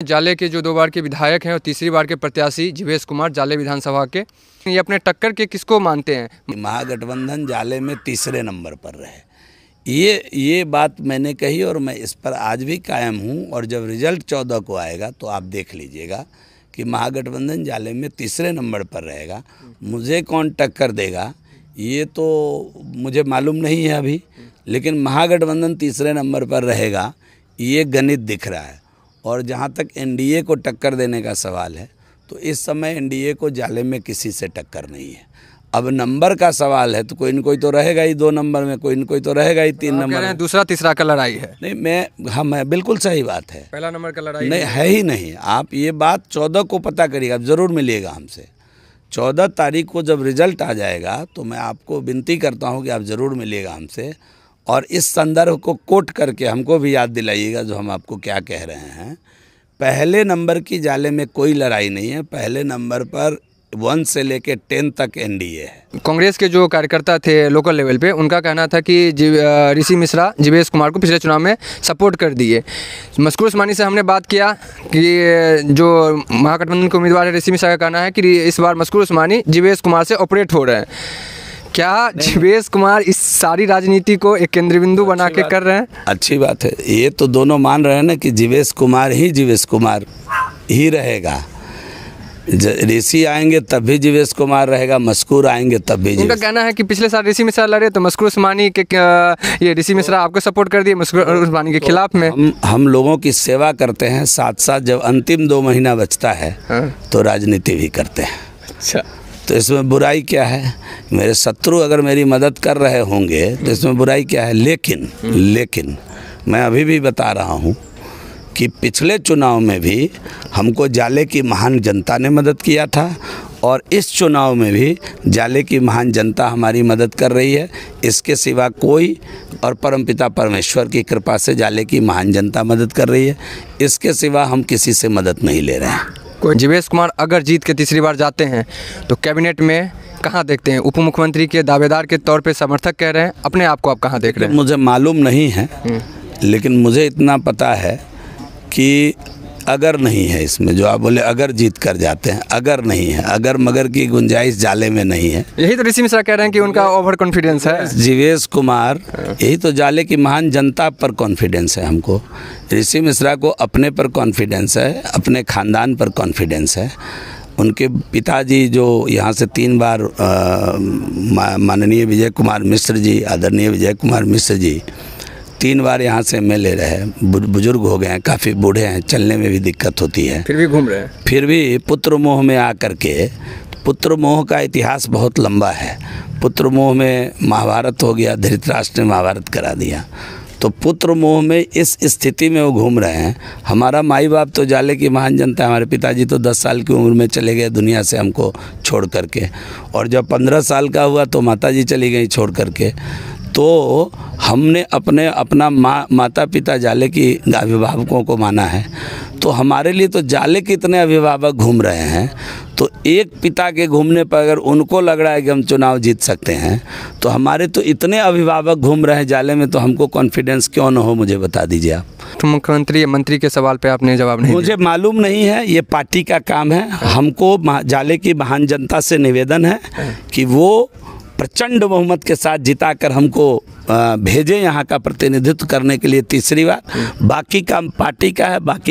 जाले के जो 2 बार के विधायक हैं और तीसरी बार के प्रत्याशी जीवेश कुमार जाले विधानसभा के, ये अपने टक्कर के किसको मानते हैं? महागठबंधन जाले में तीसरे नंबर पर रहे, ये बात मैंने कही और मैं इस पर आज भी कायम हूँ। और जब रिजल्ट 14 को आएगा तो आप देख लीजिएगा कि महागठबंधन जाले में तीसरे नंबर पर रहेगा। मुझे कौन टक्कर देगा ये तो मुझे मालूम नहीं है अभी, लेकिन महागठबंधन तीसरे नंबर पर रहेगा ये गणित दिख रहा है। और जहाँ तक एनडीए को टक्कर देने का सवाल है तो इस समय एनडीए को जाले में किसी से टक्कर नहीं है। अब नंबर का सवाल है तो कोई न कोई तो रहेगा ही 2 नंबर में, कोई न कोई तो रहेगा ही 3 नंबर में। दूसरा तीसरा का लड़ाई है? नहीं, मैं बिल्कुल सही बात है, पहला नंबर का लड़ाई नहीं है ही नहीं। आप ये बात 14 को पता करिएगा, आप ज़रूर मिलिएगा हमसे। 14 तारीख को जब रिजल्ट आ जाएगा तो मैं आपको विनती करता हूँ कि आप ज़रूर मिलिएगा हमसे और इस संदर्भ को कोट करके हमको भी याद दिलाइएगा जो हम आपको क्या कह रहे हैं। पहले नंबर की जाले में कोई लड़ाई नहीं है, पहले नंबर पर 1 से लेके 10 तक एनडीए है। कांग्रेस के जो कार्यकर्ता थे लोकल लेवल पे, उनका कहना था कि ऋषि मिश्रा जीवेश कुमार को पिछले चुनाव में सपोर्ट कर दिए। मस्कुर उस्मानी से हमने बात किया कि जो महागठबंधन के उम्मीदवार है ऋषि मिश्रा का कहना है कि इस बार मस्कुर उस्मानी जीवेश कुमार से ऑपरेट हो रहे हैं। क्या जीवेश कुमार इस सारी राजनीति को एक केंद्र बिंदु बना के कर रहे हैं? अच्छी बात है, ये तो दोनों मान रहे हैं ना कि जीवेश कुमार ही रहेगा। ऋषि आएंगे तब भी जीवेश कुमार रहेगा, मस्कुर आएंगे तब भी। उनका कहना है कि पिछले साल ऋषि मिश्रा लड़े तो मस्कुर उस्मानी के ये ऋषि मिश्रा आपको सपोर्ट कर दिए मस्कुर उस्मानी के खिलाफ में। हम लोगों की सेवा करते हैं, साथ साथ जब अंतिम 2 महीना बचता है तो राजनीति भी करते हैं। अच्छा, तो इसमें बुराई क्या है? मेरे शत्रु अगर मेरी मदद कर रहे होंगे तो इसमें बुराई क्या है? लेकिन मैं अभी भी बता रहा हूँ कि पिछले चुनाव में भी हमको जाले की महान जनता ने मदद किया था और इस चुनाव में भी जाले की महान जनता हमारी मदद कर रही है। इसके सिवा कोई, और परमपिता परमेश्वर की कृपा से जाले की महान जनता मदद कर रही है, इसके सिवा हम किसी से मदद नहीं ले रहे हैं। जीवेश कुमार अगर जीत के तीसरी बार जाते हैं तो कैबिनेट में कहाँ देखते हैं? उप मुख्यमंत्री के दावेदार के तौर पे समर्थक कह रहे हैं, अपने आप को आप कहाँ देख रहे हैं? मुझे मालूम नहीं है, लेकिन मुझे इतना पता है कि अगर नहीं है इसमें, जो आप बोले अगर जीत कर जाते हैं, अगर नहीं है, अगर मगर की गुंजाइश जाले में नहीं है। यही तो ऋषि मिश्रा कह रहे हैं कि उनका ओवर कॉन्फिडेंस है। जीवेश कुमार, यही तो जाले की महान जनता पर कॉन्फिडेंस है हमको। ऋषि मिश्रा को अपने पर कॉन्फिडेंस है, अपने खानदान पर कॉन्फिडेंस है। उनके पिताजी जो यहाँ से 3 बार माननीय विजय कुमार मिश्र जी, आदरणीय विजय कुमार मिश्र जी 3 बार यहाँ से एमएलए रहे, बुजुर्ग हो गए हैं, काफ़ी बूढ़े हैं, चलने में भी दिक्कत होती है, फिर भी घूम रहे हैं। फिर भी पुत्र मोह में आकर के, पुत्र मोह का इतिहास बहुत लंबा है। पुत्र मोह में महाभारत हो गया, धृतराष्ट्र ने महाभारत करा दिया, तो पुत्र मोह में इस स्थिति में वो घूम रहे हैं। हमारा माई बाप तो जाले की महान जनता है, हमारे पिताजी तो 10 साल की उम्र में चले गए दुनिया से हमको छोड़ करके, और जब 15 साल का हुआ तो माताजी चली गई छोड़ करके। तो हमने अपना माता पिता जाले की अभिभावकों को माना है, तो हमारे लिए तो जाले के इतने अभिभावक घूम रहे हैं। तो एक पिता के घूमने पर अगर उनको लग रहा है कि हम चुनाव जीत सकते हैं, तो हमारे तो इतने अभिभावक घूम रहे हैं जाले में, तो हमको कॉन्फिडेंस क्यों ना हो? मुझे बता दीजिए आप। तो मुख्यमंत्री मंत्री के सवाल पे आपने जवाब नहीं मुझे मालूम नहीं है, ये पार्टी का काम है। हमको जाले की महान जनता से निवेदन है कि वो प्रचंड बहुमत के साथ जिताकर हमको भेजें यहाँ का प्रतिनिधित्व करने के लिए तीसरी बार। बाकी काम पार्टी का है, बाकी